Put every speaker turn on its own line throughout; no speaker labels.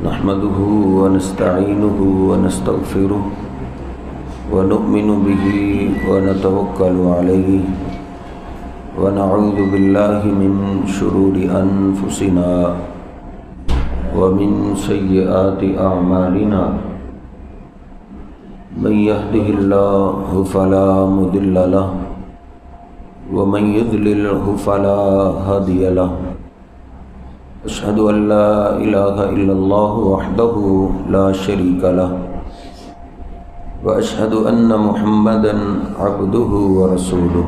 नहमदुहु व नस्तईनुहु व नस्तगफिरुहु व नु'मिनु बिही व नतवक्कलु अलैहि व नऊज़ु बिल्लाहि मिन शुरूरि अनफुसिना व मिन सय्यिआति अअमालिना मन यहदिहिल्लाहु फला मुदिल्ल लहु व मन युद्लिल्हु फला हादिय लहु। अशहदु अल्ला इलाहा इल्लल्लाह वहदहु ला शरीका लहु व अशहदु अन्न मुहम्मदन अब्दुहु व रसूलुहु।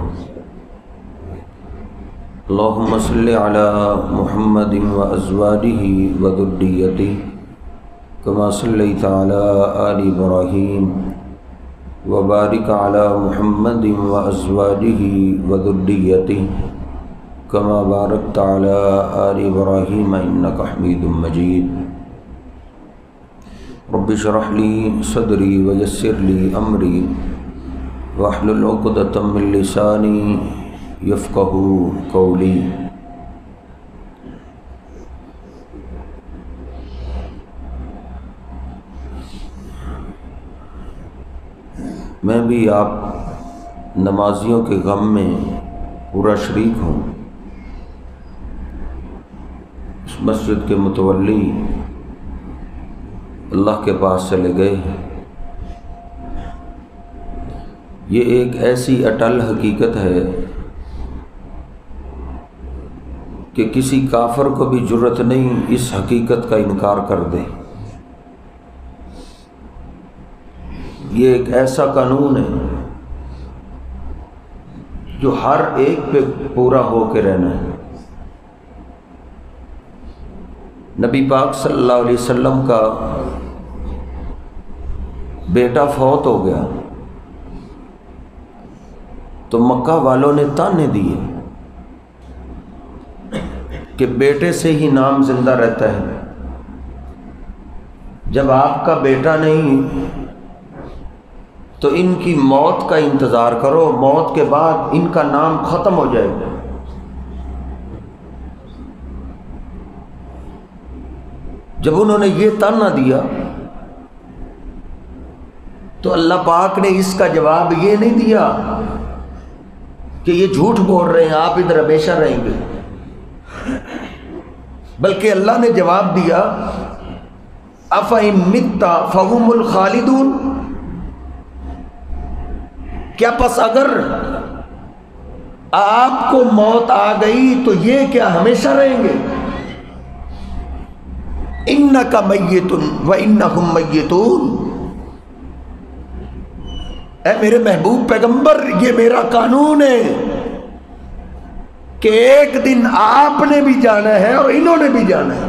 अल्लाहुम्मा सल्लि अला मुहम्मदिन व अज़वाजिही व ज़ुर्रिय्यतिही कमा सल्लैता अला आलि इब्राहीम व बारिक अला मुहम्मदिन व अज़वाजिही व ज़ुर्रिय्यतिही कमा बारकता अला आलि इब्राहीम इन्नका हमीदुम मजीद। रब्बि इश्रह ली सदरी व यस्सिर ली अमरी वहलुल उक़दतम मिन लिसानी यफ़क़हू क़ौली। मैं भी आप नमाजियों के गम में पूरा शरीक हूँ। इस मस्जिद के मुतवल्ली अल्लाह के पास चले गए। ये एक ऐसी अटल हकीकत है कि किसी काफिर को भी जुर्रत नहीं इस हकीकत का इनकार कर दे। ये एक ऐसा कानून है जो हर एक पे पूरा हो के रहना है। नबी पाक सल्लल्लाहु अलैहि वसल्लम का बेटा फौत हो गया तो मक्का वालों ने ताने दिए कि बेटे से ही नाम जिंदा रहता है। जब आपका बेटा नहीं तो इनकी मौत का इंतज़ार करो, मौत के बाद इनका नाम ख़त्म हो जाएगा। जब उन्होंने ये ताना दिया तो अल्लाह पाक ने इसका जवाब ये नहीं दिया कि ये झूठ बोल रहे हैं, आप इधर हमेशा रहेंगे, बल्कि अल्लाह ने जवाब दिया अफ़इन मित्ता फ़हुमुल खालिदून। क्या पस अगर आपको मौत आ गई तो ये क्या हमेशा रहेंगे? इन्नका मय्यितुन व इन्नहुम मय्यितून। ऐ मेरे महबूब पैगंबर, ये मेरा कानून है कि एक दिन आपने भी जाना है और इन्होंने भी जाना है,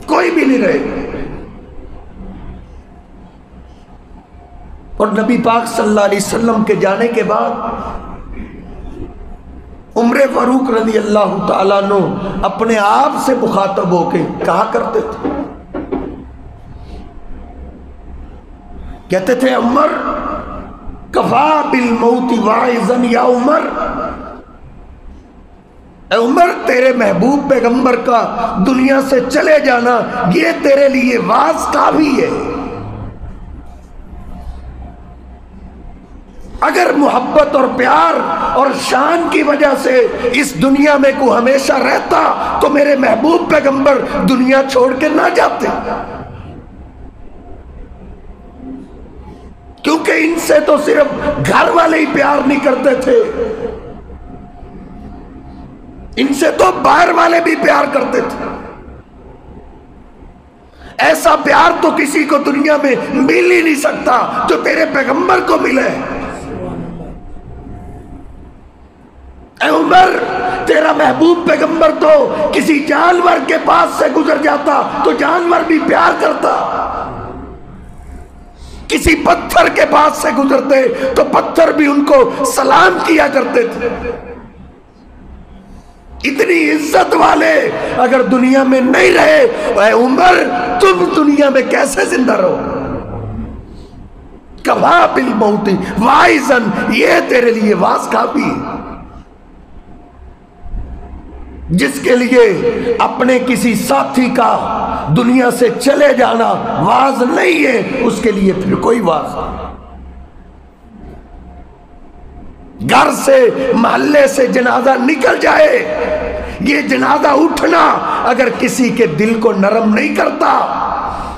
कोई भी नहीं रहेगा। और नबी पाक सल्लल्लाहु अलैहि वसल्लम के जाने के बाद उम्र फारूक रज़ी अल्लाह ताला अन्हु अपने आप से मुखातब होके कहा करते थे, कहते थे उमर कफा बिल मौती वाइज़न या उमर। ए उमर, तेरे महबूब पैगंबर का दुनिया से चले जाना ये तेरे लिए वाज काफी है। अगर मोहब्बत और प्यार और शान की वजह से इस दुनिया में को हमेशा रहता तो मेरे महबूब पैगंबर दुनिया छोड़ के ना जाते, क्योंकि इनसे तो सिर्फ घर वाले ही प्यार नहीं करते थे, इनसे तो बाहर वाले भी प्यार करते थे। ऐसा प्यार तो किसी को दुनिया में मिल ही नहीं सकता जो तेरे पैगंबर को मिले। ऐ उमर, तेरा महबूब पैगंबर तो किसी जानवर के पास से गुजर जाता तो जानवर भी प्यार करता, किसी पत्थर के पास से गुजरते तो पत्थर भी उनको सलाम किया करते थे। इतनी इज्जत वाले अगर दुनिया में नहीं रहे, ऐ उमर, तुम दुनिया में कैसे जिंदा रहो? कफा बिल मौती वाइज़न, ये तेरे लिए वास काफी। जिसके लिए अपने किसी साथी का दुनिया से चले जाना वाज नहीं है, उसके लिए फिर कोई वाज नहीं। घर से मोहल्ले से जनाजा निकल जाए, ये जनाजा उठना अगर किसी के दिल को नरम नहीं करता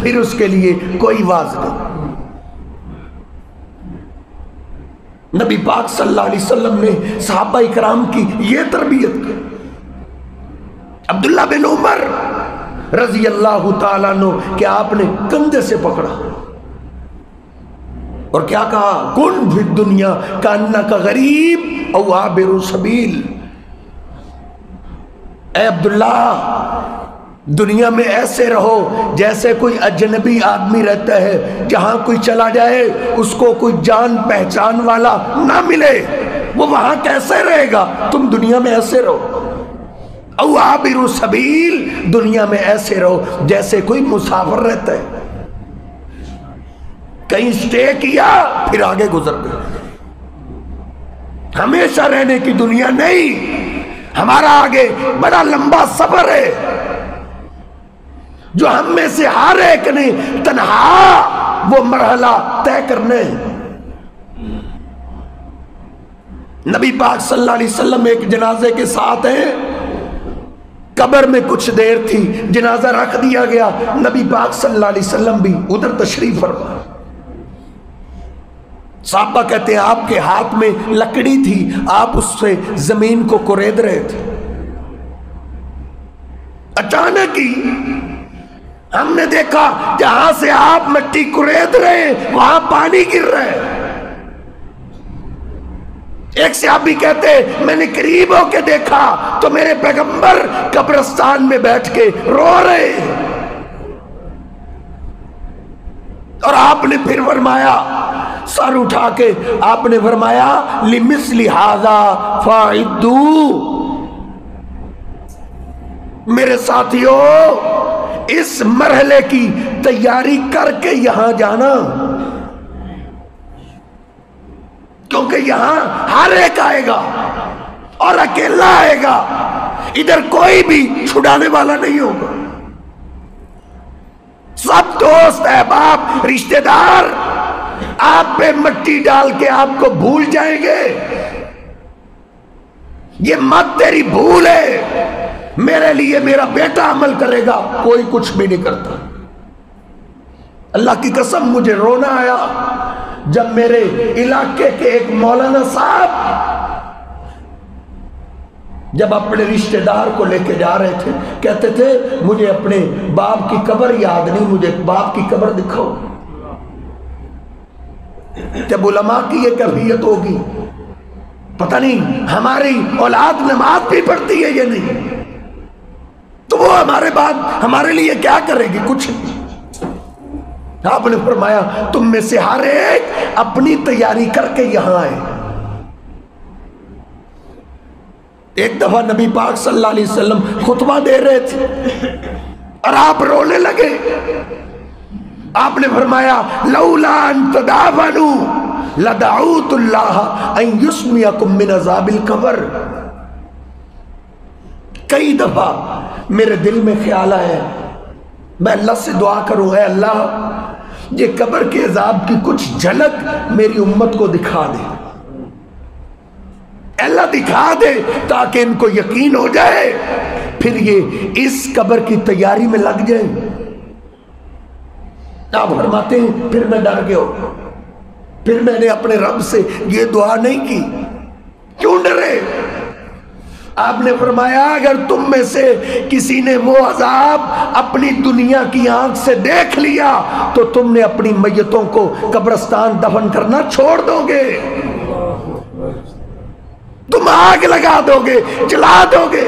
फिर उसके लिए कोई वाज नहीं। नबी पाक सल्लल्लाहु अलैहि वसल्लम ने सहाबा इकराम की ये तरबियत की। अब्दुल्ला बिन उमर रजी अल्लाह ताला अन्हु कि आपने कंधे से पकड़ा और क्या कहा, कुन फिद दुनिया का अन्ना का गरीब औ आबिरु सबील। ए अब्दुल्ला, दुनिया में ऐसे रहो जैसे कोई अजनबी आदमी रहता है, जहां कोई चला जाए उसको कोई जान पहचान वाला ना मिले, वो वहां कैसे रहेगा? तुम दुनिया में ऐसे रहो। औ आबिरु सबील, दुनिया में ऐसे रहो जैसे कोई मुसाफिर रहता है, कहीं स्टे किया फिर आगे गुजर गए। हमेशा रहने की दुनिया नहीं, हमारा आगे बड़ा लंबा सफर है जो हम में से हर एक ने तन्हा वो मरहला तय करने। नबी पाक सल्लल्लाहु अलैहि वसल्लम एक जनाजे के साथ हैं, कब्र में कुछ देर थी, जनाजा रख दिया गया, नबी पाक सल्लल्लाहु अलैहि वसल्लम भी उधर तशरीफ फरमा। साहबा कहते हैं आपके हाथ में लकड़ी थी, आप उससे जमीन को कुरेद रहे थे। अचानक ही हमने देखा जहां से आप मिट्टी कुरेद रहे वहां पानी गिर रहा है। एक सहाबी कहते मैंने करीब होके देखा तो मेरे पैगंबर कब्रिस्तान में बैठ के रो रहे, और आपने फिर फरमाया, सर उठा के आपने फरमाया, लिमिस्ली हाजा फाइदू। मेरे साथियों, इस मरहले की तैयारी करके यहां जाना, क्योंकि यहां हर एक आएगा और अकेला आएगा, इधर कोई भी छुड़ाने वाला नहीं होगा। सब दोस्त अहबाब रिश्तेदार आप पे मट्टी डाल के आपको भूल जाएंगे। ये मत तेरी भूल है, मेरे लिए मेरा बेटा अमल करेगा, कोई कुछ भी नहीं करता। अल्लाह की कसम मुझे रोना आया जब मेरे इलाके के एक मौलाना साहब जब अपने रिश्तेदार को लेके जा रहे थे, कहते थे मुझे अपने बाप की कब्र याद नहीं, मुझे बाप की कब्र दिखाओ। जब उलमा की ये कैफियत होगी, पता नहीं हमारी औलाद नमाज भी पढ़ती है या नहीं, तो वो हमारे बाद हमारे लिए क्या करेगी? कुछ नहीं। आपने फरमाया तुम में से हर एक अपनी तैयारी करके यहां आए। एक दफा नबी पाक सल्लल्लाहु अलैहि वसल्लम खुतबा दे रहे थे और आप रोने लगे। आपने फरमाया लौला अन तदावनु लदअउतुल्लाह अन युस्मियकुम मिन अज़ाबिल कब्र। कई दफा मेरे दिल में ख्याल आया, मैं अल्लाह से दुआ करूं, है अल्लाह ये कब्र के अजाब की कुछ झलक मेरी उम्मत को दिखा दे, अल्लाह दिखा दे, ताकि इनको यकीन हो जाए, फिर ये इस कब्र की तैयारी में लग जाए। आप फरमाते हैं फिर मैं डर गया, फिर मैंने अपने रब से ये दुआ नहीं की। क्यों डरे? आपने फरमाया अगर तुम में से किसी ने वो अजाब अपनी दुनिया की आंख से देख लिया तो तुमने अपनी मैयतों को कब्रिस्तान दफन करना छोड़ दोगे, तुम आग लगा दोगे, जला दोगे।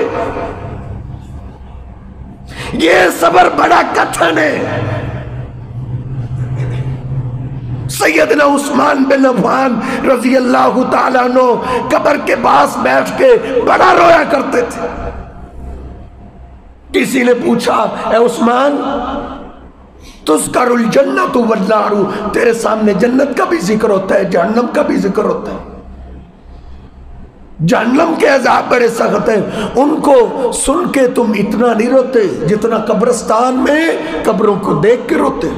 ये सबर बड़ा कठिन है। सैयदना उस्मान बिन अफ़्फ़ान रज़ी अल्लाह ताला अन्हु कब्र के पास बैठ के बड़ा रोया करते थे। किसी ने पूछा ए उस्मान तुज़करुल जन्नतु वन नारु, तेरे सामने जन्नत का भी जिक्र होता है, जहन्नम का भी जिक्र होता है। जहन्नम के अज़ाब बड़े सख्त हैं, उनको सुन के तुम इतना नहीं रोते जितना कब्रिस्तान में कब्रों को देख के रोते।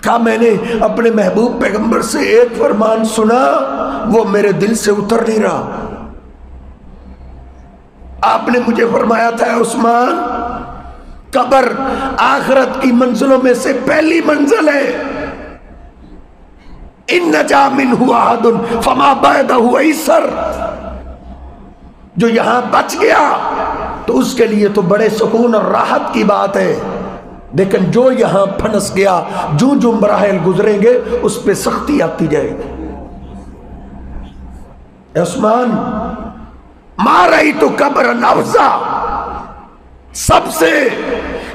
कहा मैंने अपने महबूब पैगंबर से एक फरमान सुना, वो मेरे दिल से उतर नहीं रहा। आपने मुझे फरमाया था उस्मान, कब्र आखिरत की मंजिलों में से पहली मंजिल है। इन नजा मिन्हु अहदुन फमा बैदहु ऐसर, जो यहां बच गया तो उसके लिए तो बड़े सुकून और राहत की बात है, लेकिन जो यहां फंस गया, जो जो मराहल गुजरेंगे उस पे सख्ती आती जाएगी। उस्मान, मा रही तो कब्र नफ्सा, सबसे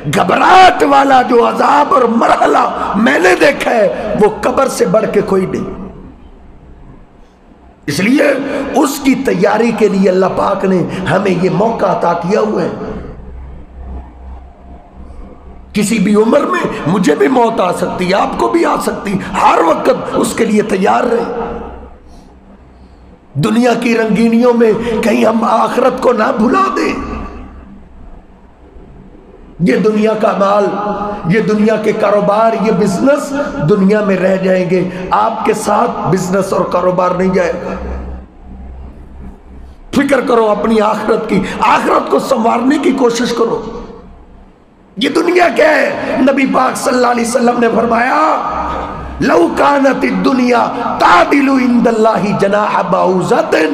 घबराहट वाला जो अजाब और मरहला मैंने देखा है वो कब्र से बढ़ के कोई नहीं। इसलिए उसकी तैयारी के लिए अल्लाह पाक ने हमें ये मौका अता किया हुआ है। किसी भी उम्र में मुझे भी मौत आ सकती है, आपको भी आ सकती है, हर वक्त उसके लिए तैयार रहे। दुनिया की रंगीनियों में कहीं हम आखिरत को ना भुला दें। ये दुनिया का माल, ये दुनिया के कारोबार, ये बिजनेस दुनिया में रह जाएंगे, आपके साथ बिजनेस और कारोबार नहीं जाएगा। फिक्र करो अपनी आखिरत की, आखिरत को संवारने की कोशिश करो। ये दुनिया क्या है? नबी पाक सल्लल्लाहु अलैहि वसल्लम ने फरमाया, लौ कानति दुनिया तादिलु इंदल्लाहि जनाह बाउज़तिन,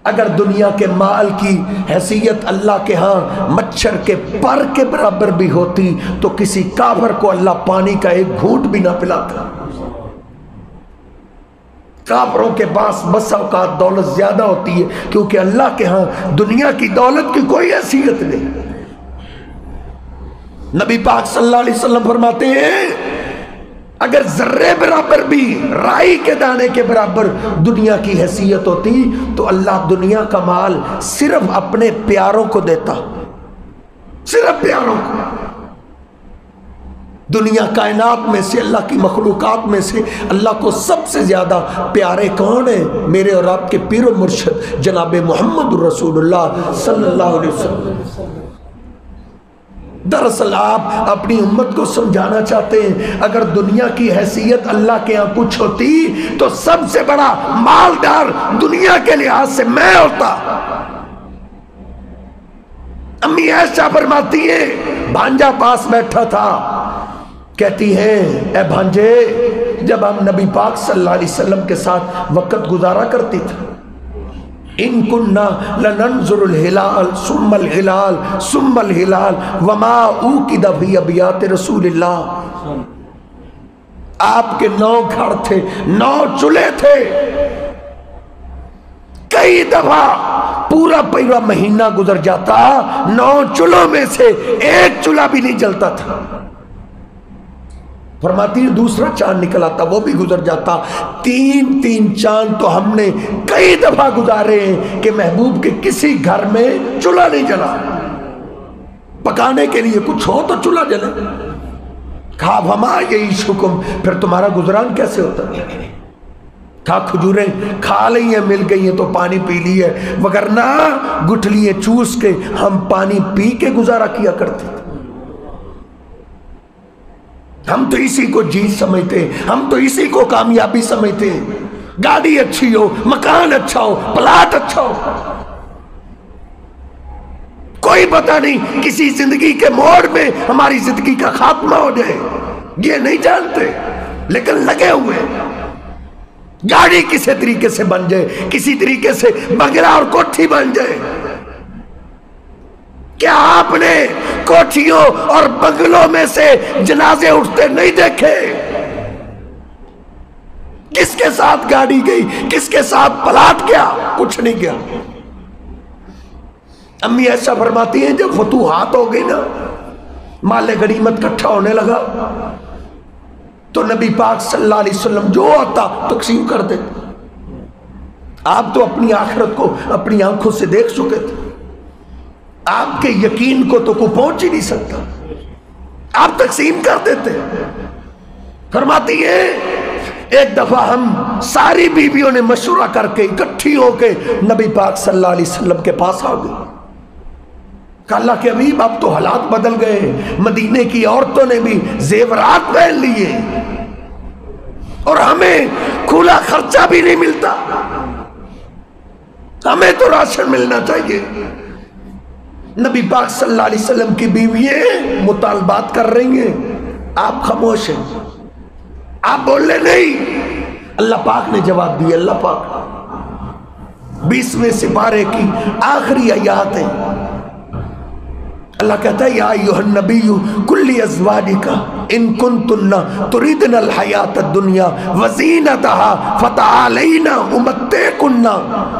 अगर दुनिया के माल की हैसियत अल्लाह के यहाँ मच्छर के पर के बराबर भी होती तो किसी काफर को अल्लाह पानी का एक घूंट भी ना पिलाता। काफरों के पास बस औकात दौलत ज्यादा होती है, क्योंकि अल्लाह के यहाँ दुनिया की दौलत की कोई हैसियत नहीं। नबी पाक सल्लल्लाहु अलैहि वसल्लम फरमाते हैं, अगर जर्रे बराबर भी, राई के दाने के बराबर दुनिया की हैसियत होती तो अल्लाह दुनिया का माल सिर्फ अपने प्यारों को देता, सिर्फ प्यारों को। दुनिया कायनात में से, अल्लाह की मखलूकात में से अल्लाह को सबसे ज्यादा प्यारे कौन है? मेरे और आपके पीर मुर्शिद जनाब मोहम्मद रसूलुल्लाह सल्लल्लाहु अलैहि वसल्लम। दरअसल आप अपनी उम्मत को समझाना चाहते हैं, अगर दुनिया की हैसियत अल्लाह के यहाँ कुछ होती तो सबसे बड़ा मालदार दुनिया के लिहाज से मैं होता। अम्मी ऐसा फरमाती है, भांजा पास बैठा था, कहती है, ए भांजे, जब हम नबी पाक सल्लल्लाहु अलैहि वसल्लम के साथ वक्त गुजारा करती थी, इन कुन्ना लनंजुरुल हिलाल सुम्मल हिलाल सुम्मल हिलाल वमा ऊकिदा फी अबियात रसूलिल्लाह। आपके 9 घर थे, 9 चूल्हे थे, कई दफा पूरा पूरा महीना गुजर जाता, 9 चूल्हों में से एक चूल्हा भी नहीं जलता था। फरमाती दूसरा चांद निकल आता, वो भी गुजर जाता। 3 चांद तो हमने कई दफा गुजारे हैं कि महबूब के किसी घर में चूल्हा नहीं जला। पकाने के लिए कुछ हो तो चूल्हा जले। खा हमा यही शुक्म, फिर तुम्हारा गुजरान कैसे होता? खा खजूरें खा ली है, मिल गई है तो पानी पी ली है, वगरना गुठलियां चूस के हम पानी पी के गुजारा किया करते थे। हम तो इसी को जीत समझते, हम तो इसी को कामयाबी समझते। गाड़ी अच्छी हो, मकान अच्छा हो, प्लाट अच्छा हो, कोई पता नहीं किसी जिंदगी के मोड़ में हमारी जिंदगी का खात्मा हो जाए, ये नहीं जानते, लेकिन लगे हुए। गाड़ी किसी तरीके से बन जाए, किसी तरीके से बंगला और कोठी बन जाए। क्या आपने कोठियों और बंगलों में से जनाजे उठते नहीं देखे? किसके साथ गाड़ी गई, किसके साथ प्लाट गया? कुछ नहीं गया। अम्मी ऐसा फरमाती हैं, जब फतूहात हो गई ना, माले गनीमत इकट्ठा होने लगा, तो नबी पाक सल्लल्लाहु अलैहि वसल्लम जो आता तकसीम कर देते। आप तो अपनी आखिरत को अपनी आंखों से देख चुके थे, आपके यकीन को तो कोई पहुंच ही नहीं सकता। आप तकसीम कर देते। फरमाती है एक दफा हम सारी बीवियों ने मशवरा करके इकट्ठी होके नबी पाक सल्लल्लाहु अलैहि वसल्लम के पास आ गए। अल्लाह के हबीब अब तो हालात बदल गए, मदीने की औरतों ने भी जेवरात पहन लिए और हमें खुला खर्चा भी नहीं मिलता, हमें तो राशन मिलना चाहिए। नबी पाक सल्लल्लाहु अलैहि वसल्लम की बीवियां मुतालबात कर रही हैं, आप खामोश हैं, आप बोल रहे नहीं। अल्लाह पाक ने जवाब दिया। अल्लाह पाक 20वें सिपारे की आखिरी आयत है। अल्लाह कहता है या अय्युहन नबिय्यु कुल्ली अज़वाजिका इन कुंतुन्ना तुरीदनल हयातद दुनिया वज़ीनतहा फतआलैना उमत्तिकुन्ना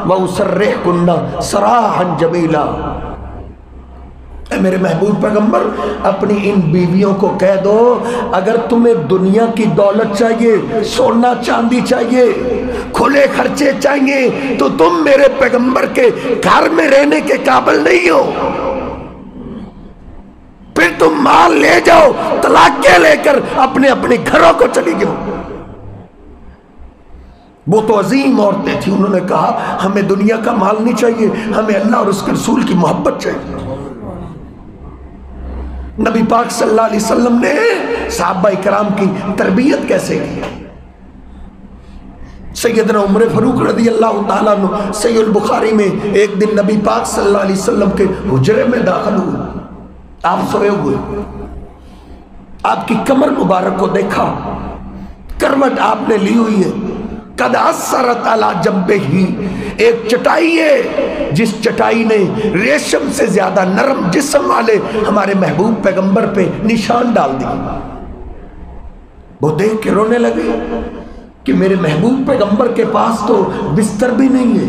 व उसर्रिहुकुन्ना सराहन जमीला। मेरे महबूब पैगंबर अपनी इन बीवियों को कह दो, अगर तुम्हें दुनिया की दौलत चाहिए, सोना चांदी चाहिए, खुले खर्चे चाहिए, तो तुम मेरे पैगंबर के घर में रहने के काबिल नहीं हो। फिर तुम माल ले जाओ, तलाक़ें लेकर अपने अपने घरों को चली जाओ। वो तो अजीम औरतें थी, उन्होंने कहा हमें दुनिया का माल नहीं चाहिए, हमें अल्लाह और उसके रसूल की मोहब्बत चाहिए। नबी पाक सल्लल्लाहु अलैहि वसल्लम ने सहाबा इकराम की तरबियत कैसे की। सैयदना उमर फारूक रज़ी अल्लाह ताला अन्हु सहीह बुखारी में एक दिन नबी पाक सल्लल्लाहु अलैहि वसल्लम के हुजरे में दाखिल हुए। आप सोए हुए, आपकी कमर मुबारक को देखा, करवट आपने ली हुई है, कद असरत अला जंबे ही, एक चटाई है जिस चटाई ने रेशम से ज्यादा नरम जिस्म वाले हमारे महबूब पैगंबर पे निशान डाल दिए। वो देख के रोने लगे कि मेरे महबूब पैगंबर के पास तो बिस्तर भी नहीं है।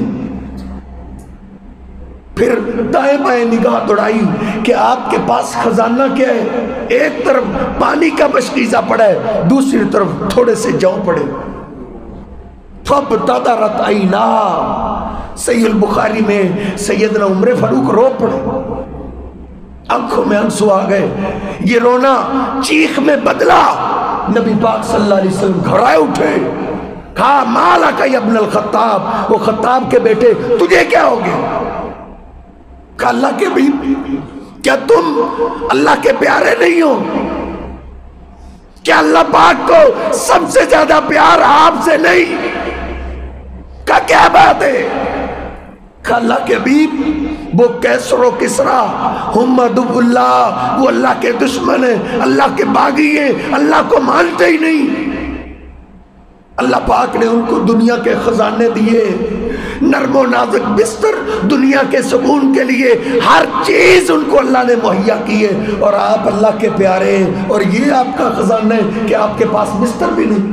फिर दाएं बाएं निगाह दौड़ाई कि आपके पास खजाना क्या है। एक तरफ पानी का बशकीज़ा पड़ा है, दूसरी तरफ थोड़े से जौ पड़े। फबतदरत ऐना, सहीह बुखारी में सैयदना उमर फारूक रो पड़े, आंखों में आंसू आ गए। ये रोना चीख में बदला। नबी पाक सल्लल्लाहु अलैहि वसल्लम घबराए उठे, कहा माला का इब्नुल खत्ताब, वो खत्ताब के बेटे तुझे क्या हो गया। अल्लाह के भी, क्या तुम अल्लाह के प्यारे नहीं हो? क्या अल्लाह पाक को सबसे ज्यादा प्यार आपसे नहीं? का क्या बात है? अल्लाह के भी, वो कैसरो किसरा हुम्मदुल्लाह, वो अल्लाह के दुश्मन है, अल्लाह के बागी है, अल्लाह को मानते ही नहीं। अल्लाह पाक ने उनको दुनिया के खजाने दिए, नरमो नाजुक बिस्तर, दुनिया के सुकून के लिए हर चीज उनको अल्लाह ने मुहैया की है। और आप अल्लाह के प्यारे हैं और ये आपका खजाना है कि आपके पास बिस्तर भी नहीं।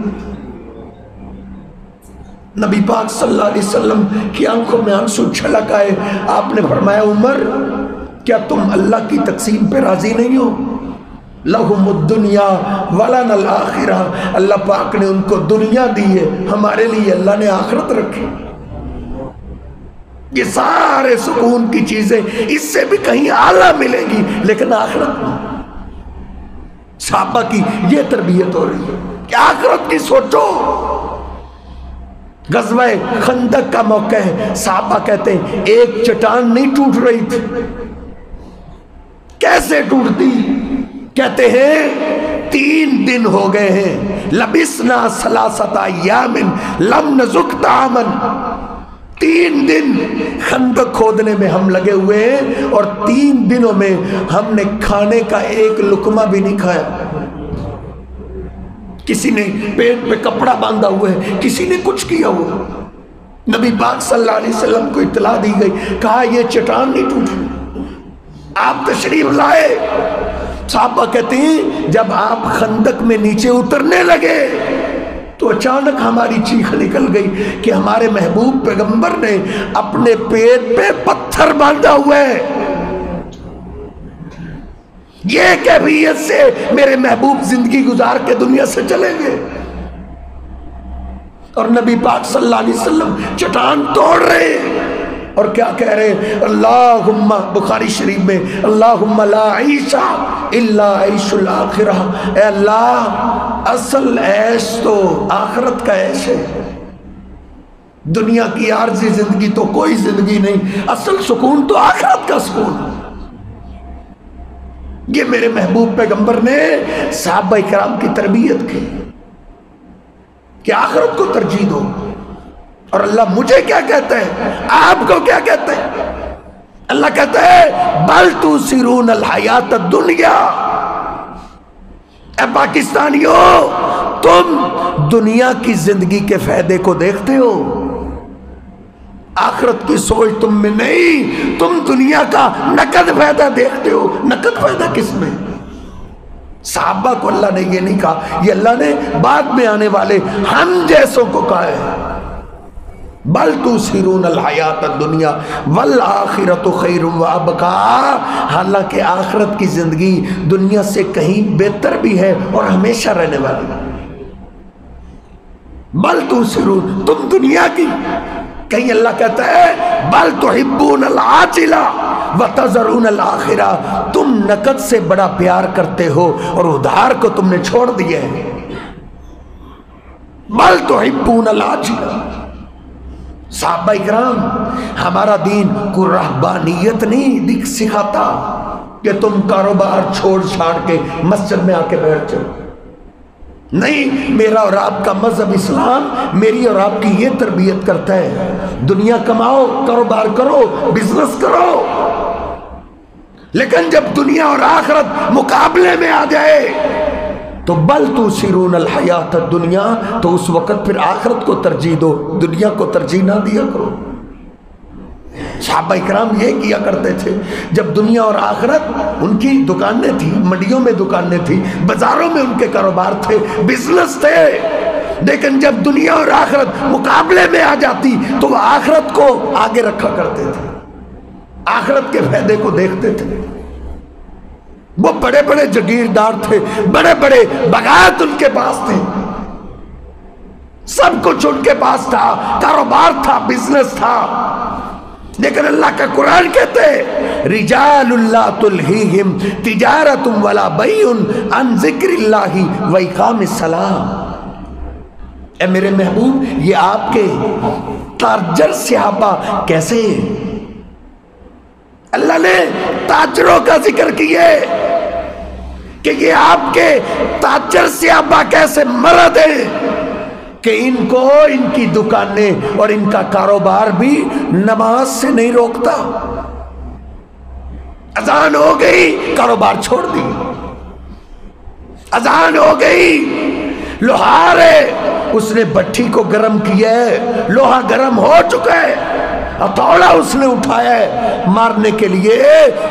नबी पाक सल्लल्लाहु अलैहि वसल्लम की आंखों में आंसू छलक आए। आपने फरमाया उमर, क्या तुम अल्लाह की तकसीम पे राजी नहीं हो? लहुमुद्दुनिया वलनल आखिरा, अल्लाह पाक ने उनको दुनिया दी है, हमारे लिए अल्लाह ने आखिरत रखी। ये सारे सुकून की चीजें इससे भी कहीं आला मिलेंगी, लेकिन आखिरत में सहाबा की ये तरबियत हो रही है कि आखिरत की सोचो। गज़वा खंदक का मौका है, सहाबा कहते हैं एक चट्टान नहीं टूट रही थी। कैसे टूटती? कहते हैं 3 दिन हो गए हैं, लबिसना सलासता यामिन लम नजुक तामन, 3 दिन खंदक खोदने में हम लगे हुए हैं और 3 दिनों में हमने खाने का एक लुकमा भी नहीं खाया। किसी ने पेट पे कपड़ा बांधा हुआ है, किसी ने कुछ किया हुआ। नबी पाक सल्लल्लाहु अलैहि वसल्लम को इत्तला दी गई, कहा यह चट्टान नहीं टूटी, आप तशरीफ लाए। साहबा कहते हैं जब आप खंदक में नीचे उतरने लगे तो अचानक हमारी चीख निकल गई कि हमारे महबूब पैगंबर ने अपने पेट पे पत्थर बांधा हुआ है। ये कैफियत से मेरे महबूब जिंदगी गुजार के दुनिया से चलेंगे। और नबी पाक सल्लल्लाहु अलैहि वसल्लम चट्टान तोड़ रहे हैं और क्या कह रहे हैं? अल्लाहुम्मा, बुखारी शरीफ में, अल्लाहुम्मा ला ईशा इल्ला ईशुल आखिरह, ए अल्लाह असल ऐश तो आखिरत का ऐश है, दुनिया की आरजी जिंदगी तो कोई जिंदगी नहीं, असल सुकून तो आखिरत का सुकून है। ये मेरे महबूब पैगंबर ने सहाबा इकराम की तरबियत की कि आखिरत को तरजीह दो। और अल्लाह मुझे क्या कहता है, आपको क्या कहता है? अल्लाह कहता है बल तुसिरून अल हयात दुनिया। ए पाकिस्तानियों, तुम दुनिया की जिंदगी के फायदे को देखते हो, आखिरत की सोच तुम में नहीं, तुम दुनिया का नकद फायदा देखते हो। नकद फायदा किसमें? साहबा को अल्लाह ने ये नहीं कहा, ये अल्लाह ने बाद में आने वाले हम जैसों को कहा है। बल तुसिरून अल हयात दुनिया वल आखिरतु खैरुम व अबका, हालांकि आखिरत की जिंदगी दुनिया से कहीं बेहतर भी है और हमेशा रहने वाली है। बल तुसिरून, तुम दुनिया की, कहीं अल्लाह कहता है बल तुहिब्बून अल आजिला व तज़रून अल आखिरा, तुम नकद से बड़ा प्यार करते हो और उधार को तुमने छोड़ दिया है। बल तुहिब्बून अल आजिला। साहबा इकराम, हमारा दीन कोई रहबानियत नहीं सिखाता कि तुम कारोबार छोड़ छाड़ के मस्जिद में आके बैठ जाओ। नहीं, मेरा और आपका मजहब इस्लाम मेरी और आपकी ये तरबियत करता है, दुनिया कमाओ, कारोबार करो, बिजनेस करो, लेकिन जब दुनिया और आखिरत मुकाबले में आ जाए तो बल तुसिरून अल हयात दुनिया, तो उस वक्त फिर आखिरत को तरजीह दो, दुनिया को तरजीह ना दिया करो। सहाबा इकराम ये किया करते थे, जब दुनिया और आखिरत, उनकी दुकानें थी, मंडियों में दुकानें थी, बाजारों में उनके कारोबार थे, बिजनेस थे, लेकिन जब दुनिया और आखिरत मुकाबले में आ जाती तो वह आखिरत को आगे रखा करते थे, आखिरत के फायदे को देखते थे। वो बड़े बड़े जागीरदार थे, बड़े बड़े बगायत उनके पास थे, सब कुछ उनके पास था, कारोबार था, बिजनेस था, लेकिन अल्लाह का कुरान कहते हैं रिजालुल्ला तुल्हीहिम तिजारतुम वला बैउन अन जिक्रिल्लाहि व इकामिस सलाम। ए मेरे महबूब, ये आपके ताजर सहाबा कैसे, अल्लाह ने ताजरों का जिक्र किया कि ये आपके ताजर सहाबा कैसे मर्द हैं कि इनको इनकी दुकानें और इनका कारोबार भी नमाज से नहीं रोकता। अजान हो गई, कारोबार छोड़ दी, अजान हो गई, लोहार है, उसने भट्ठी को गर्म किया है, लोहा गर्म हो चुका है, हथौड़ा उसने उठाया है मारने के लिए,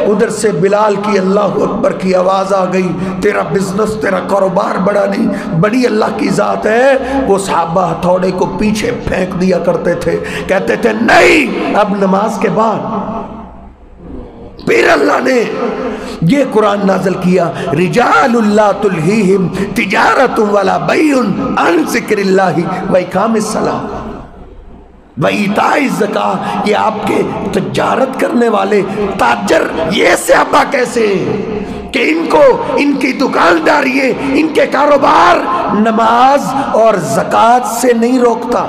उधर से बिलाल की अल्लाह अकबर की आवाज आ गई, तेरा बिजनेस, तेरा कारोबार बड़ा नहीं, बड़ी अल्लाह की जात है। वो सहाबा हथौड़े को पीछे फेंक दिया करते थे, कहते थे नहीं, अब नमाज के बाद। फिर अल्लाह ने ये कुरान नाज़िल किया रिजालुल्ला तुल्हीहिम तिजारतुम वला बैउन अन जिक्रिल्लाहि व इकामिस सलाह व इताई ज़कात, ये आपके तिजारत करने वाले ताजर ये सहाबा कैसे कि इनको इनकी दुकानदारी, इनके कारोबार नमाज और ज़कात से नहीं रोकता।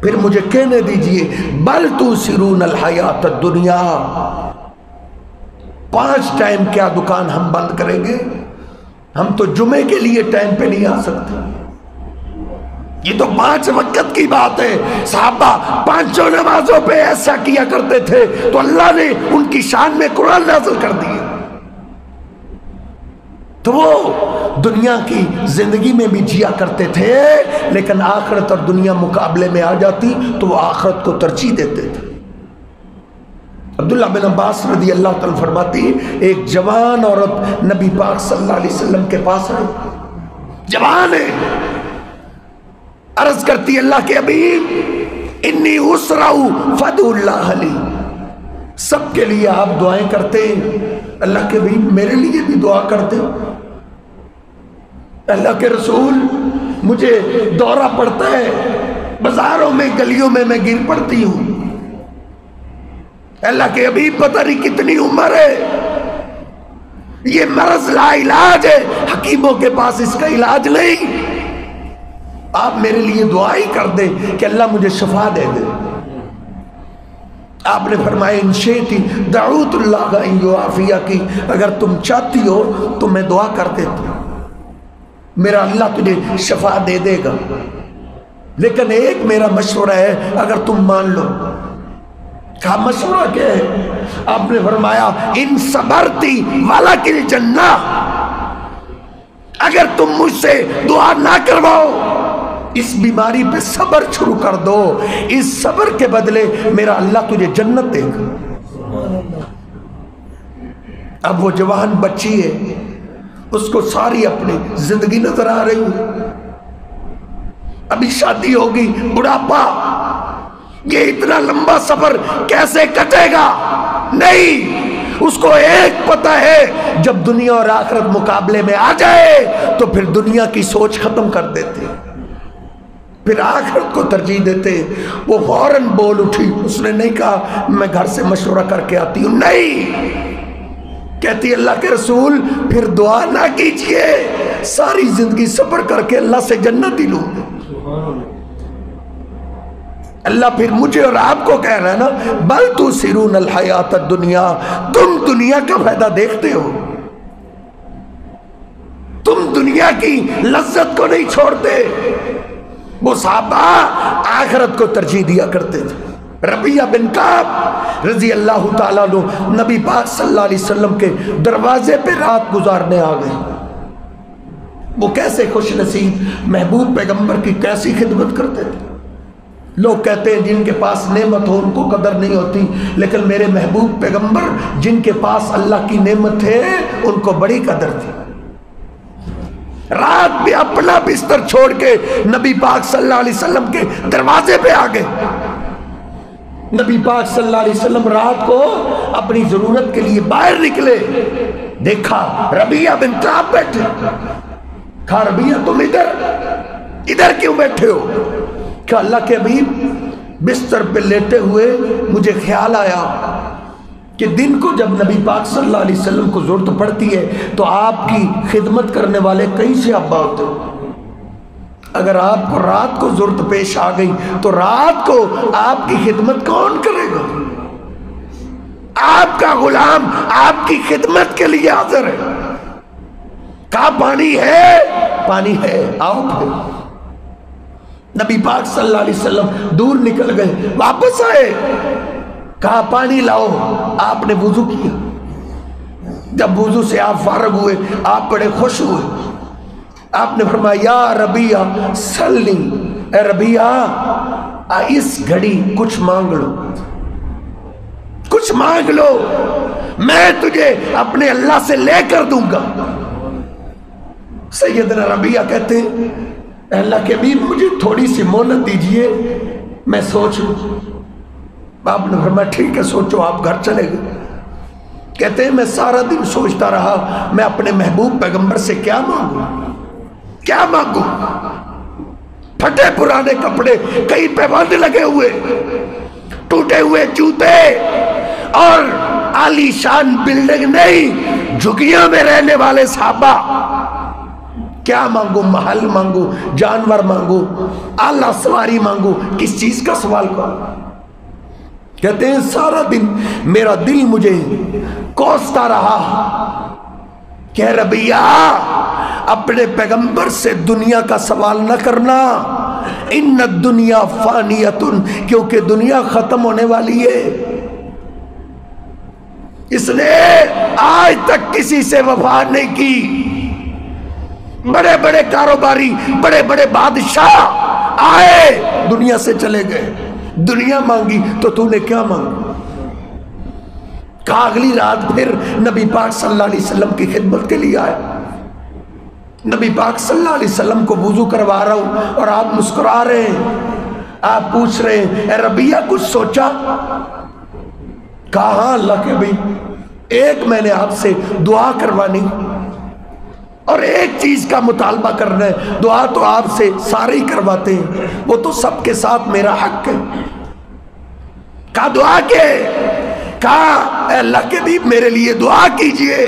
फिर मुझे कहने दीजिए बल तुसिरून अल हयात दुनिया, 5 टाइम क्या दुकान हम बंद करेंगे? हम तो जुमे के लिए टाइम पे नहीं आ सकते, ये तो 5 वक्त की बात है। साहबा 5 नमाजों पे ऐसा किया करते थे तो अल्लाह ने उनकी शान में कुरान नाज़िल कर दिया। तो वो दुनिया की जिंदगी में भी जिया करते थे, लेकिन आखिरत और दुनिया मुकाबले में आ जाती तो वो आखिरत को तरजीह देते थे। अब्दुल्ला बिन अब्बास रज़ी अल्लाह तआला फरमाती, एक जवान औरत नबी पाक सल्लल्लाहु अलैहि वसल्लम के पास आई, जवान है, अर्ज करती अल्लाह के हबीब इन्नी उसराउ फदुल्लाह अली, सबके लिए आप दुआएं करते हैं, अल्लाह के हबीब मेरे लिए भी दुआ करते। अल्लाह के रसूल मुझे दौरा पड़ता है, बाजारों में गलियों में मैं गिर पड़ती हूं। अल्लाह के अभी पता नहीं कितनी उम्र है, ये मर्ज ला इलाज है, हकीमों के पास इसका इलाज नहीं। आप मेरे लिए दुआ ही कर दे कि अल्लाह मुझे शफा दे दे। आपने फरमाया इंशेती दाऊतुल्लाह की, अगर तुम चाहती हो तो मैं दुआ कर देती हूँ, मेरा अल्लाह तुझे शफा दे देगा। लेकिन एक मेरा मशवरा है, अगर तुम मान लो। कहा मशवरा क्या है? आपने फरमाया इन सबरती वाला किल जन्ना, अगर तुम मुझसे दुआ ना करवाओ, इस बीमारी पे सब्र शुरू कर दो, इस सब्र के बदले मेरा अल्लाह तुझे जन्नत देगा। अब वो जवान बच्ची है, उसको सारी अपनी जिंदगी नजर आ रही है, अभी शादी होगी, बुढ़ापा, ये इतना लंबा सफर कैसे कटेगा? नहीं, उसको एक पता है, जब दुनिया और आखिरत मुकाबले में आ जाए तो फिर दुनिया की सोच खत्म कर देते, फिर आखिरत को तरजीह देते। वो फौरन बोल उठी, उसने नहीं कहा मैं घर से मशवरा करके आती हूं, नहीं, कहती अल्लाह के रसूल फिर दुआ ना कीजिए, सारी जिंदगी सब्र करके अल्लाह से जन्नत ही लूंगी। अल्लाह फिर मुझे और आपको कह रहा है ना, बल तू सिरून अल हयात दुनिया, तुम दुनिया का फायदा देखते हो, तुम दुनिया की लज्जत को नहीं छोड़ते। वो साहबा आखिरत को तरजीह दिया करते थे। रबिया बिन काब रजी अल्लाह ताला अन्हु नबी पाक सल्लल्लाहु अलैहि वसल्लम के दरवाजे पे रात गुजारने आ गए। वो कैसे खुश नसीब महबूब पैगंबर की कैसी खिदमत करते थे। लोग कहते हैं जिनके पास नेमत हो उनको कदर नहीं होती, लेकिन मेरे महबूब पैगंबर जिनके पास अल्लाह की नेमत है उनको बड़ी कदर थी। रात में अपना बिस्तर छोड़ के नबी पाक सल्लल्लाहु अलैहि वसल्लम के दरवाजे पे आ गए। नबी पाक सल्लल्लाहु अलैहि वसल्लम रात को अपनी जरूरत के लिए बाहर निकले, देखा रबिया बिन काब बैठे। कहा रबिया तुम इधर क्यों बैठे हो? क्या अल्लाह के हबीब बिस्तर पे लेटे हुए मुझे ख्याल आया कि दिन को जब नबी पाक सल्लल्लाहु अलैहि वसल्लम को जरूरत पड़ती है तो आपकी खिदमत करने वाले कई से अब्बा होते हैं। अगर आपको रात को जरूरत पेश आ गई तो रात को आपकी खिदमत कौन करेगा? आपका गुलाम आपकी खिदमत के लिए हाजिर है। कहा पानी है? पानी है, आओ फिर। नबी पाक सल्लल्लाहु अलैहि वसल्लम दूर निकल गए, वापस आए, कहा पानी लाओ। आपने वुजू किया। जब वुजू से आप फारग हुए, आप बड़े खुश हुए। आपने फरमाया या रबिया सल्ली, ए रबिया इस घड़ी कुछ मांग लो, कुछ मांग लो, मैं तुझे अपने अल्लाह से लेकर दूंगा। सैयदना रबिया कहते अल्लाह के हबीब मुझे थोड़ी सी मोहलत दीजिए, मैं सोच लूं। आपने फरमाया ठीक है सोचो, आप घर चले गए। कहते हैं मैं सारा दिन सोचता रहा मैं अपने महबूब पैगंबर से क्या मांगू, क्या मांगू। फटे पुराने कपड़े, कई पैबंद लगे हुए, टूटे हुए जूते और आलीशान बिल्डिंग नहीं, झुग्गियों में रहने वाले साहबा। क्या मांगू? महल मांगू, जानवर मांगू, आला सवारी मांगू, किस चीज का सवाल करो? कहते हैं सारा दिन मेरा दिल मुझे कोसता रहा, कह रबिया अपने पैगंबर से दुनिया का सवाल न करना, इन्न दुनिया फानियतुन, क्योंकि दुनिया खत्म होने वाली है। इसने आज तक किसी से वफा नहीं की। बड़े बड़े कारोबारी, बड़े बड़े बादशाह आए, दुनिया से चले गए। दुनिया मांगी तो तूने क्या मांगा? कहा अगली रात फिर नबी पाक सल्लल्लाहु अलैहि वसल्लम की खिदमत के लिए आए। नबी पाक सल्लल्लाहु अलैहि वसल्लम को वुजू करवा रहा हूं और आप मुस्कुरा रहे हैं। आप पूछ रहे हैं रबिया कुछ सोचा? कहा हाँ अल्लाह के भाई, एक मैंने आपसे दुआ करवानी और एक चीज का मुतालबा करना है, दुआ तो आपसे सारे ही करवाते हैं, वो तो सबके साथ मेरा हक है। कहा दुआ के, कहा अल्लाह के भी मेरे लिए दुआ कीजिए,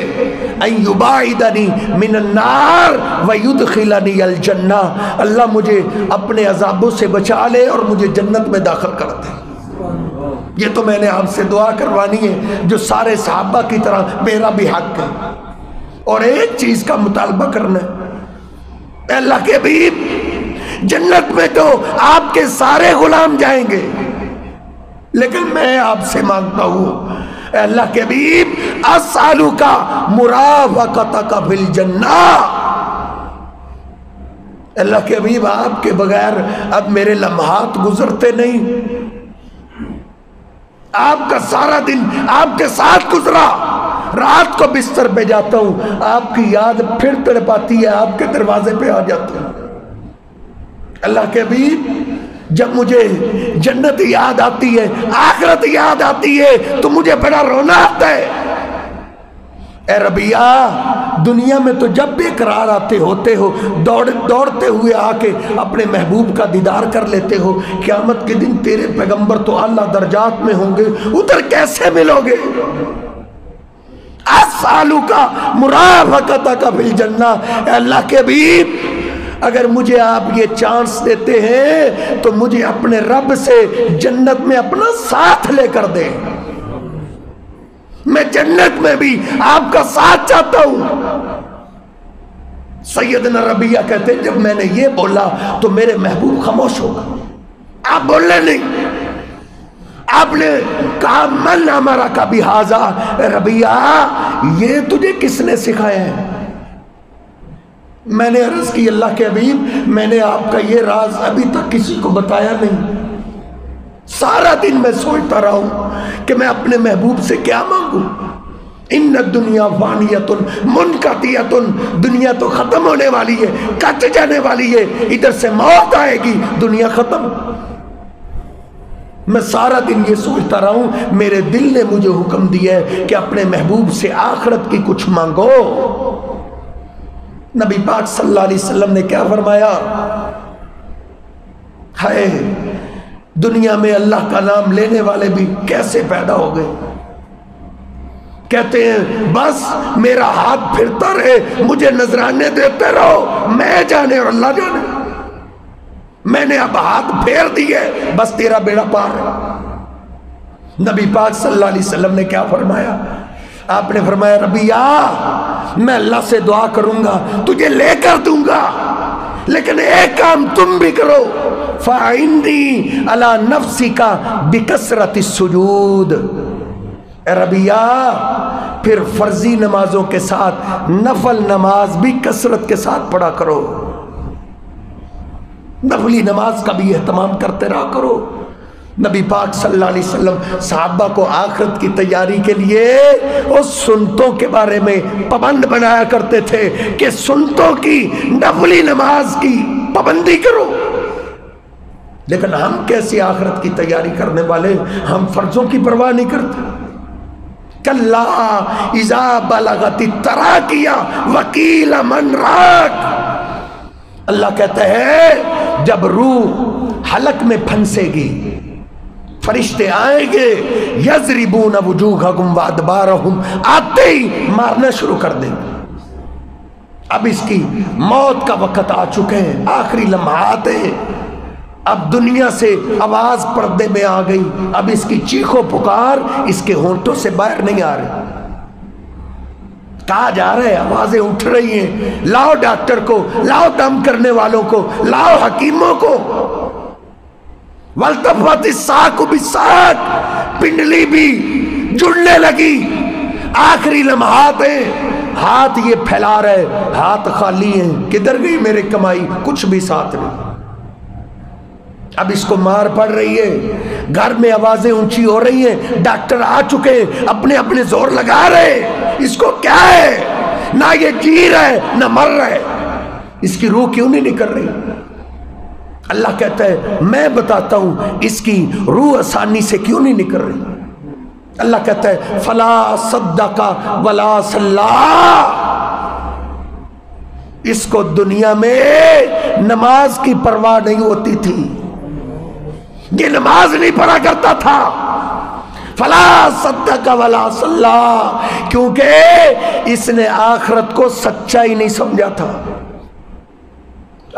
अय्युबाइदनी मिनन्नार व युदखिलनी अल जन्ना, अल्लाह मुझे अपने अजाबों से बचा ले और मुझे जन्नत में दाखिल कर दे। ये तो मैंने आपसे दुआ करवानी है, जो सारे सहाबा की तरह मेरा भी हक है। और एक चीज का मुतालबा करना है, अल्लाह के भी जन्नत में तो आपके सारे गुलाम जाएंगे, लेकिन मैं आपसे मांगता हूं अल्लाह के हबीब, अस्सअलु का मुराफक़तक फिल जन्ना, अल्लाह के हबीब आपके बगैर अब मेरे लम्हात गुजरते नहीं। आपका सारा दिन आपके साथ गुजरा, रात को बिस्तर पे जाता हूं, आपकी याद फिर तड़पाती है, आपके दरवाजे पे आ जाता हूं। अल्लाह के हबीब, जब मुझे जन्नत याद आती है, आखिरत याद आती है, तो मुझे बड़ा रोना आता है। ए रबिया, दुनिया में तो जब भी करार आते होते हो, दौड़ते हुए आके अपने महबूब का दीदार कर लेते हो, क़यामत के दिन तेरे पैगंबर तो आला दर्जात में होंगे, उधर कैसे मिलोगे? अस्सअलु का मुराफक़तक फिल जन्ना, अल्लाह के हबीब, अगर मुझे आप ये चांस देते हैं तो मुझे अपने रब से जन्नत में अपना साथ लेकर दे, मैं जन्नत में भी आपका साथ चाहता हूं। सैयदना रबिया कहते, जब मैंने ये बोला तो मेरे महबूब खामोश हो गए, आप बोलने नहीं। आपने कहा, मन हमारा कभी हाजा, रबिया ये तुझे किसने सिखाया है? मैंने अर्ज की, अल्लाह के हबीब, मैंने आपका ये राज अभी तक किसी को बताया नहीं। सारा दिन मैं सोचता रहा हूं कि मैं अपने महबूब से क्या मांगू। इन्न दुनिया फानियतुन मुनकतियतुन, दुनिया तो खत्म होने वाली है, कट जाने वाली है, इधर से मौत आएगी, दुनिया खत्म। मैं सारा दिन ये सोचता रहा हूं, मेरे दिल ने मुझे हुक्म दिया है कि अपने महबूब से आखिरत की कुछ मांगो। नबी पाक सल्लल्लाहु अलैहि वसल्लम ने क्या फरमाया? हाय, दुनिया में अल्लाह का नाम लेने वाले भी कैसे पैदा हो गए। कहते हैं बस मेरा हाथ फिरता रहे, मुझे नजराने देते रहो, मैं जाने और अल्लाह जाने। मैंने अब हाथ फेर दिए, बस तेरा बेड़ा पार है। नबी पाक सल्लल्लाहु अलैहि वसल्लम ने क्या फरमाया? आपने फरमाया, रबिया मैं अल्लाह से दुआ करूंगा, तुझे लेकर दूंगा, लेकिन एक काम तुम भी करो, फ़ाइन्नी अला नफ्सी का बिकसरति सुजूद। रबिया फिर फर्जी नमाजों के साथ नफल नमाज भी कसरत के साथ पढ़ा करो, नफली नमाज का भी एहतमाम करते रहा करो। नबी पाक सल्लल्लाहु अलैहि वसल्लम सहाबा को आखिरत की तैयारी के लिए उस सुन्नतों के बारे में पाबंद बनाया करते थे कि सुन्नतों की नफली नमाज की पाबंदी करो। लेकिन हम कैसी आखिरत की तैयारी करने वाले, हम फर्जों की परवाह नहीं करते। कल्ला इज़ा बलगति तराकिया वकील मन राक, अल्लाह कहता है जब रूह हलक में फंसेगी, फरिश्ते आएंगे, यज़रिबून वुजूहकुम व अदबारहुम, आते ही मारना शुरू कर देंगे। अब इसकी मौत का वक़्त आ चुके हैं, आखिरी लम्हात है, अब दुनिया से आवाज पर्दे में आ गई, अब इसकी चीखों पुकार इसके होंठों से बाहर नहीं आ रही। कहा जा रहा है, आवाजें उठ रही हैं, लाओ डॉक्टर को, लाओ दम करने वालों को, लाओ हकीमों को। वल्तफ़ति साक़ु बिस्साक़, पिंडली भी जुड़ने लगी, आखिरी लम्हात है, हाथ ये फैला रहे, हाथ खाली हैं, किधर गई मेरी कमाई, कुछ भी साथ नहीं। अब इसको मार पड़ रही है, घर में आवाजें ऊंची हो रही हैं, डॉक्टर आ चुके हैं, अपने अपने जोर लगा रहे, इसको क्या है, ना ये जी रहा है ना मर रहा है, इसकी रूह क्यों नहीं निकल रही? अल्लाह कहता है मैं बताता हूं इसकी रूह आसानी से क्यों नहीं निकल रही। अल्लाह कहता है फला सद्दका वला सल्ला, इसको दुनिया में नमाज की परवाह नहीं होती थी, ये नमाज नहीं पढ़ा करता था। फला सद्दक़ वला सल्ला, क्योंकि इसने आखिरत को सच्चा ही नहीं समझा था।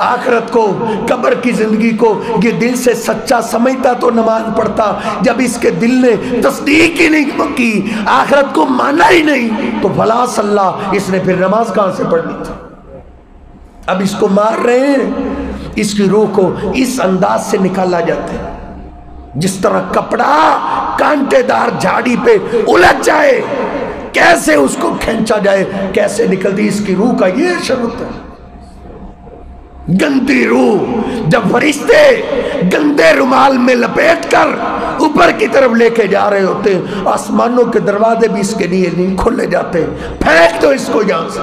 आखिरत को, कब्र की जिंदगी को ये दिल से सच्चा समझता तो नमाज पढ़ता। जब इसके दिल ने तस्दीक ही नहीं की, आखिरत को माना ही नहीं, तो फला सल्ला, इसने फिर नमाज कहां से पढ़नी थी। अब इसको मार रहे हैं, इसकी रूह को इस अंदाज से निकाला जाता है जिस तरह कपड़ा कांटेदार झाड़ी पे उलझ जाए, कैसे उसको खींचा जाए, कैसे निकलती इसकी रूह का ये शर्त है। गंदी रूह जब फरिश्ते गंदे रुमाल में लपेट कर ऊपर की तरफ लेके जा रहे होते, आसमानों के दरवाजे भी इसके लिए नहीं खोले जाते, फेंक दो इसको यहां से।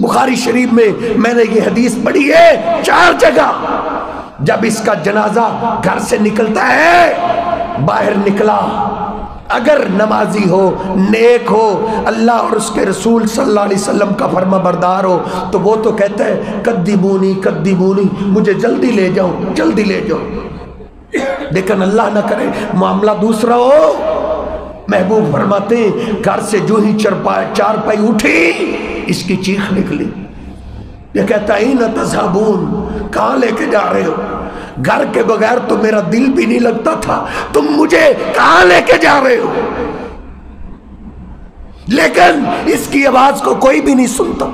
बुखारी शरीफ में मैंने ये हदीस पढ़ी है 4 जगह। जब इसका जनाजा घर से निकलता है, बाहर निकला, अगर नमाजी हो, नेक हो, अल्लाह और उसके रसूल सल्लल्लाहु अलैहि वसल्लम का फर्मा बरदार हो, तो वो तो कहता है कद्दिमूनी कद्दिमूनी, मुझे जल्दी ले जाओ, जल्दी ले जाओ। लेकिन अल्लाह ना करे मामला दूसरा हो। महबूब फरमाते घर से जो ही चारपाई उठी, इसकी चीख निकली। ये कहता ही न तज़हबून, कहाँ लेके जा रहे हो? घर के बगैर तो मेरा दिल भी नहीं लगता था, तुम मुझे कहाँ लेके जा रहे हो? लेकिन इसकी आवाज को कोई भी नहीं सुनता।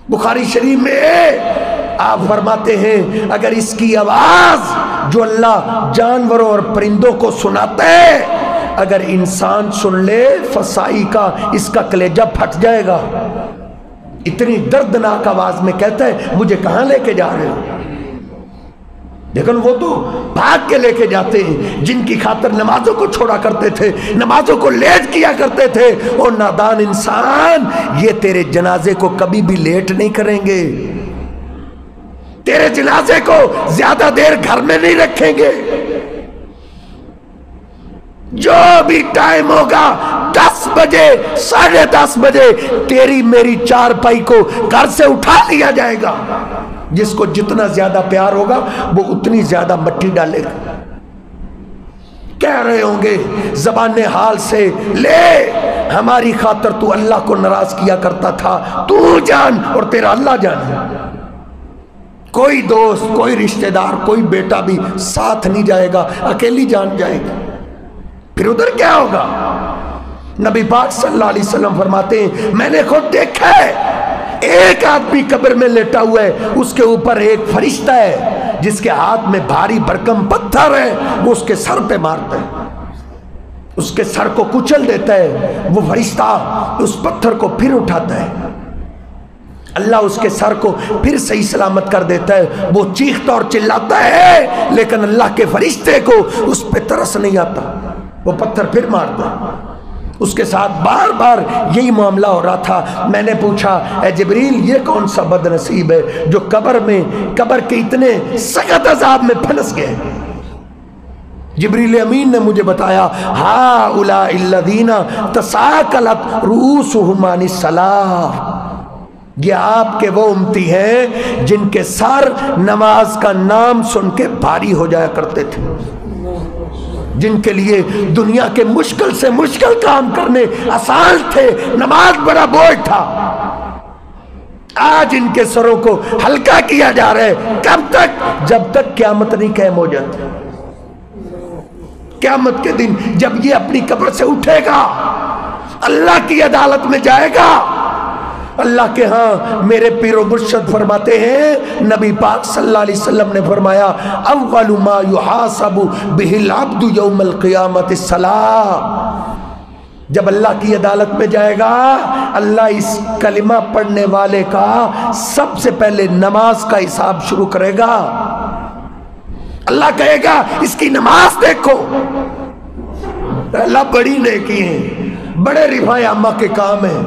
बुखारी शरीफ में आप फरमाते हैं अगर इसकी आवाज जो अल्लाह जानवरों और परिंदों को सुनाता है, अगर इंसान सुन ले, फसाई का इसका कलेजा फट जाएगा। इतनी दर्दनाक आवाज में कहता है मुझे कहां लेके जा रहे हो? लेकिन वो तो भाग के लेके जाते हैं जिनकी खातिर नमाजों को छोड़ा करते थे, नमाजों को लेट किया करते थे। और नादान इंसान, ये तेरे जनाजे को कभी भी लेट नहीं करेंगे, तेरे जनाजे को ज्यादा देर घर में नहीं रखेंगे। जो भी टाइम होगा 10 बजे, 10:30 बजे तेरी मेरी चारपाई को घर से उठा लिया जाएगा। जिसको जितना ज्यादा प्यार होगा वो उतनी ज्यादा मट्टी डालेगा। कह रहे होंगे ज़बान हाल से, ले हमारी खातर तू अल्लाह को नाराज किया करता था, तू जान और तेरा अल्लाह जाने। कोई दोस्त, कोई रिश्तेदार, कोई बेटा भी साथ नहीं जाएगा, अकेली जान जाएगी। फिर उधर क्या होगा? नबी पाक सल्लल्लाहु अलैहि वसल्लम फरमाते हैं मैंने खुद देखा है, एक आदमी कब्र में लेटा हुआ है, उसके ऊपर एक फरिश्ता है जिसके हाथ में भारी भरकम पत्थर है, वो उसके सर पे मारता है, उसके सर को कुचल देता है। वो फरिश्ता उस पत्थर को फिर उठाता है, अल्लाह उसके सर को फिर सही सलामत कर देता है। वो चीखता और चिल्लाता है, लेकिन अल्लाह के फरिश्ते को उस पर तरस नहीं आता, वो पत्थर फिर मारता है। उसके साथ बार बार यही मामला हो रहा था। मैंने पूछा ए जिब्रील, ये कौन सा बदनसीब है जो कब्र के इतने सख्त अजाब में फंस गए? जिब्रील अमीन ने मुझे बताया, हा उला इल्लदीना तसाकलत रूसुहुम अनिस्सलाह, ये आपके वो उम्मती हैं जिनके सर नमाज का नाम सुन के भारी हो जाया करते थे, जिनके लिए दुनिया के मुश्किल से मुश्किल काम करने आसान थे, नमाज बड़ा बोझ था। आज इनके सरों को हल्का किया जा रहा है। कब तक? जब तक क़यामत नहीं कायम हो जाती। क़यामत के दिन जब ये अपनी कब्र से उठेगा, अल्लाह की अदालत में जाएगा, अल्लाह के यहाँ मेरे पीरो मुर्शद फरमाते हैं, नबी पाक सल्लल्लाहु अलैहि वसल्लम ने फरमाया अव्वलु मा युहासबु बिहिल अब्दु यौमल क़ियामति सलाह। जब अल्लाह की अदालत में जाएगा, अल्लाह इस कलिमा पढ़ने वाले का सबसे पहले नमाज का हिसाब शुरू करेगा। अल्लाह कहेगा इसकी नमाज देखो। अल्लाह बड़ी नेकी है, बड़े रिफाए आमा के काम है,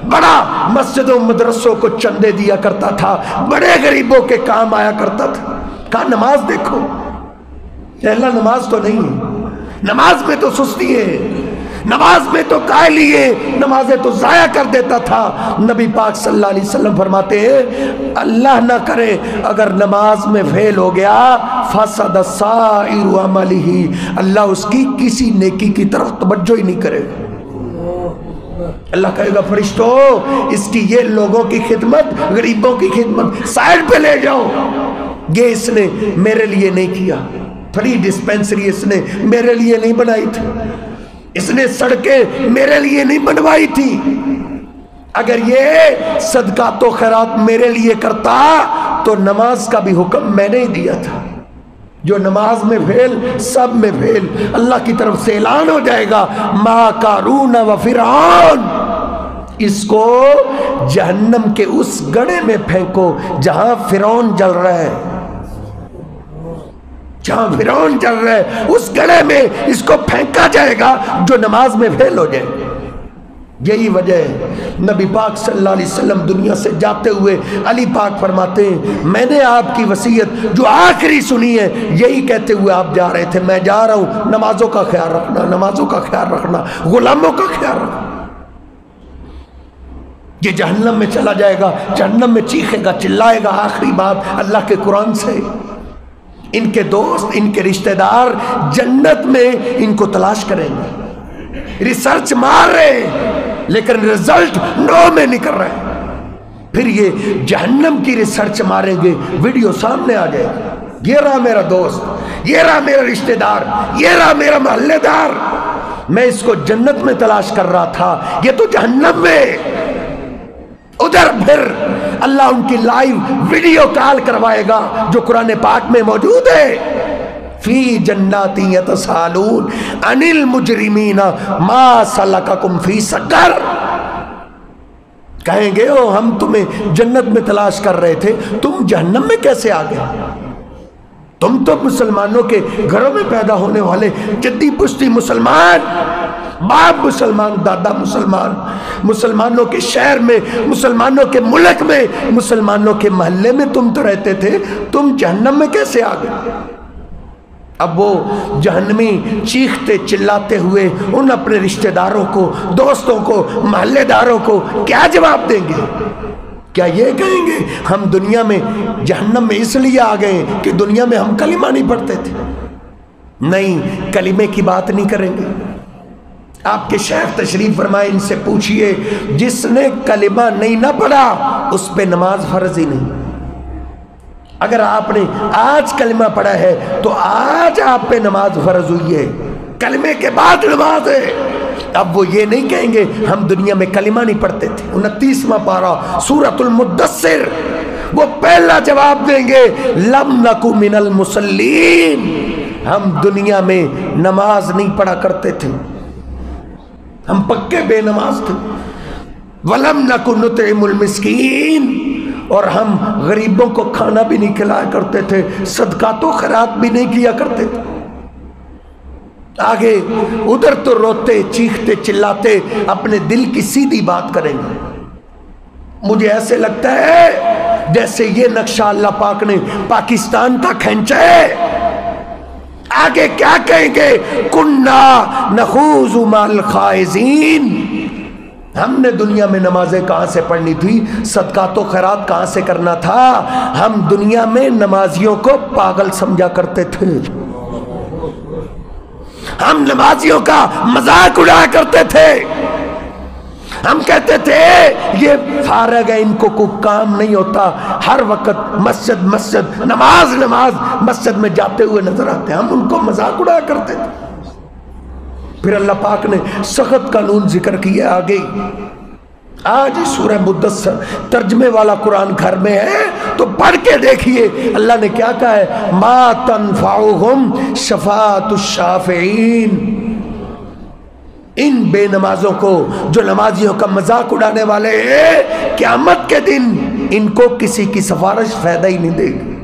बड़ा मस्जिदों मदरसों को चंदे दिया करता था, बड़े गरीबों के काम आया करता था। कहा नमाज देखो। अल्लाह नमाज तो नहीं है, नमाज में तो सुस्ती है, नमाज में तो काय लिए, नमाजें तो जाया कर देता था। नबी पाक सल्लल्लाहु अलैहि वसल्लम फरमाते हैं, अल्लाह ना करे अगर नमाज में फेल हो गया, फसद साइरु अमलिही, अल्लाह उसकी किसी नेकी की तरफ तवज्जो ही नहीं करेगा। अल्लाह कहेगा फरिश्तों, इसकी ये लोगों की खिदमत, गरीबों की खिदमत साइड पे ले जाओ, ये इसने मेरे लिए नहीं किया, फ्री डिस्पेंसरी इसने मेरे लिए नहीं बनाई थी, इसने सड़कें मेरे लिए नहीं बनवाई थी, अगर ये सदका तो खैरात मेरे लिए करता तो नमाज का भी हुक्म मैंने ही दिया था। जो नमाज में फेल, सब में फेल। अल्लाह की तरफ से ऐलान हो जाएगा, मा कारून व फिरौन, इसको जहन्नम के उस गड्ढे में फेंको जहां फिरौन जल रहा है, जहां फिरौन जल रहा है उस गड्ढे में इसको फेंका जाएगा जो नमाज में फेल हो जाए। यही वजह है नबी पाक सल्लल्लाहु अलैहि वसल्लम दुनिया से जाते हुए अली पाक फरमाते हैं, मैंने आपकी वसीयत जो आखिरी सुनी है यही कहते हुए आप जा रहे थे, मैं जा रहा हूं, नमाजों का ख्याल रखना, नमाजों का ख्याल रखना, गुलामों का ख्याल रखना। ये जहन्नम में चला जाएगा, जहन्नम में चीखेगा, चिल्लाएगा। आखिरी बात अल्लाह के कुरान से, इनके दोस्त, इनके रिश्तेदार जन्नत में इनको तलाश करेंगे, रिसर्च मार रहे लेकिन रिजल्ट नो में निकल रहा है। फिर ये जहन्नम की रिसर्च मारेंगे, वीडियो सामने आ जाएगा, ये रहा मेरा दोस्त, ये रहा मेरा रिश्तेदार, ये रहा मेरा मोहल्लेदार, मैं इसको जन्नत में तलाश कर रहा था, ये तो जहन्नम में। उधर फिर अल्लाह उनकी लाइव वीडियो कॉल करवाएगा जो कुरान पाक में मौजूद है, फी जन्नाती यतसालून अनिल मुजरिमीना मा सलककुम फी सकर। कहेंगे ओ हम तुम्हें जन्नत में तलाश कर रहे थे, तुम जहन्नम में कैसे आ गए? तुम तो मुसलमानों के घरों में पैदा होने वाले जद्दी पुश्ती मुसलमान, बाप मुसलमान, दादा मुसलमान, मुसलमानों के शहर में, मुसलमानों के मुल्क में, मुसलमानों के मोहल्ले में तुम तो रहते थे, तुम जहन्नम में कैसे आ गए? अब वो जहन्नमी चीखते चिल्लाते हुए उन अपने रिश्तेदारों को, दोस्तों को, मोहल्लेदारों को क्या जवाब देंगे? क्या ये कहेंगे हम दुनिया में जहन्नम में इसलिए आ गए कि दुनिया में हम कलिमा नहीं पढ़ते थे? नहीं, कलिमे की बात नहीं करेंगे। आपके शेख तशरीफ फरमाए, इनसे पूछिए जिसने कलिमा नहीं ना पढ़ा उस पे नमाज फर्ज ही नहीं। अगर आपने आज कलिमा पढ़ा है तो आज आप पे नमाज फर्ज हुई है, कलिमे के बाद नमाज है। अब वो ये नहीं कहेंगे हम दुनिया में कलिमा नहीं पढ़ते थे। 29वां पारा सूरतुल मुद्दस्सिर, वो पहला जवाब देंगे, लम नकु मिनल मुसल्लीन, हम दुनिया में नमाज नहीं पढ़ा करते थे, हम पक्के बेनमाज थे। वलम नकु नुतइमुल मिस्कीन, और हम गरीबों को खाना भी नहीं खिलाया करते थे, सदका तो खैरात भी नहीं किया करते थे। आगे उधर तो रोते चीखते चिल्लाते अपने दिल की सीधी बात करेंगे। मुझे ऐसे लगता है जैसे ये नक्शा अल्लाह पाक ने पाकिस्तान का खींचा है। आगे क्या कहेंगे, कुन्ना नखूज़ु माल खाइज़ीन, हमने दुनिया में नमाजें कहाँ से पढ़नी थी, सदका तो खैरात कहाँ से करना था, हम दुनिया में नमाजियों को पागल समझा करते थे, हम नमाजियों का मजाक उड़ाया करते थे, हम कहते थे ये फारग है, इनको कोई काम नहीं होता, हर वक्त मस्जिद मस्जिद, नमाज नमाज, मस्जिद में जाते हुए नजर आते, हम उनको मजाक उड़ाया करते थे। फिर अल्लाह पाक ने सख्त कानून जिक्र किया आगे। आज सूरह मुद्दस्सिर तर्जमे वाला कुरान घर में है तो पढ़ के देखिए अल्लाह ने क्या कहा है, मा तनफाउहुम शफाअतुश शाफिईन, इन बेनमाजों को जो नमाजियों का मजाक उड़ाने वाले हैं, क़यामत के दिन इनको किसी की सिफारिश फायदा ही नहीं देगी।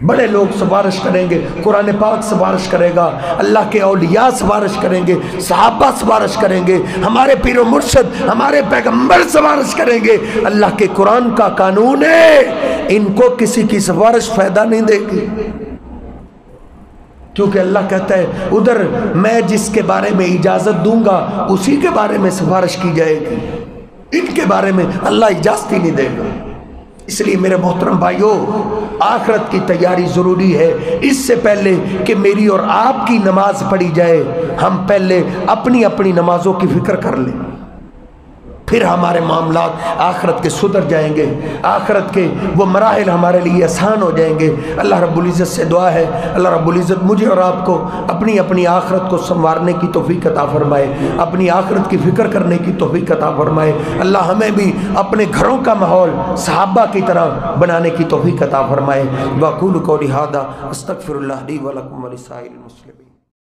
बड़े लोग सिफारिश करेंगे, कुरान पाक सिफारिश करेगा, अल्लाह के औलिया सिफारिश करेंगे, सहाबा सिफारिश करेंगे, हमारे पीरो मुर्शिद, हमारे पैगंबर सिफारिश करेंगे। अल्लाह के कुरान का कानून है, इनको किसी की सिफारिश फायदा नहीं देगी। क्योंकि अल्लाह कहता है उधर मैं जिसके बारे में इजाज़त दूंगा उसी के बारे में सिफारिश की जाएगी, इनके बारे में अल्लाह इजाज़त ही नहीं देगा। इसलिए मेरे मोहतरम भाइयों, आखिरत की तैयारी ज़रूरी है। इससे पहले कि मेरी और आपकी नमाज पढ़ी जाए, हम पहले अपनी अपनी नमाजों की फ़िक्र कर लें, फिर हमारे मामलात आखिरत के सुधर जाएंगे, आखिरत के वो मराहिल हमारे लिए आसान हो जाएंगे। अल्लाह रब्बुल इज़्ज़त से दुआ है, अल्लाह रब्बुल इज़्ज़त मुझे और आपको अपनी अपनी आखिरत को संवारने की तौफीक अता फरमाए, अपनी आखिरत की फ़िक्र करने की तौफीक अता फरमाए। अल्लाह हमें भी अपने घरों का माहौल सहाबा की तरह बनाने की तौफीक अता फरमाए। वक़ूलु क़ौली हाज़ा अस्तग़फ़िरुल्लाह ली व लकुम व लिसाइरिल मुस्लिमीन।